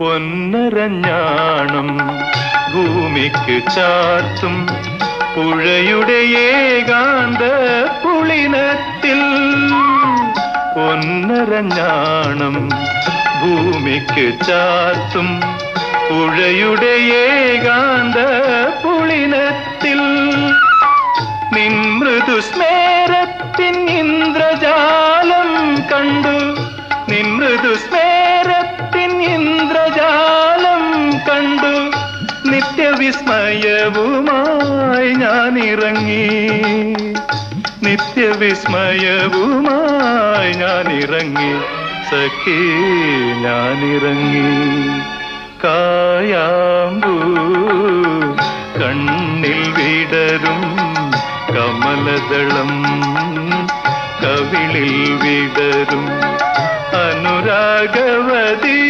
പൊന്നരഞ്ഞാണം ഭൂമിക്ക് ചാർത്തും പുഴയുടെ ഏകാന്ത പുളിനത്തിൽ. പൊന്നരഞ്ഞാണം ഭൂമിക്ക് ചാർത്തും പുഴയുടെ ഏകാന്ത പുളിനത്തിൽ. നിൻ മൃദുസ്മേരത്തിൻ ഇന്ദ്രജാലം കണ്ടു, നിൻ മൃദുസ്മേരത്തിൻ ഇന്ദ്രജാലം കണ്ടു. നിത്യവിസ്മയവുമായി ഞാനിറങ്ങി, നിത്യവിസ്മയവുമായി ഞാനിറങ്ങി, സഖി ഞാനിറങ്ങി. കായാമ്പൂ കണ്ണിൽ വിടരും കമലദളം, കവിളിൽ വിടരും അനുരാഗവതി.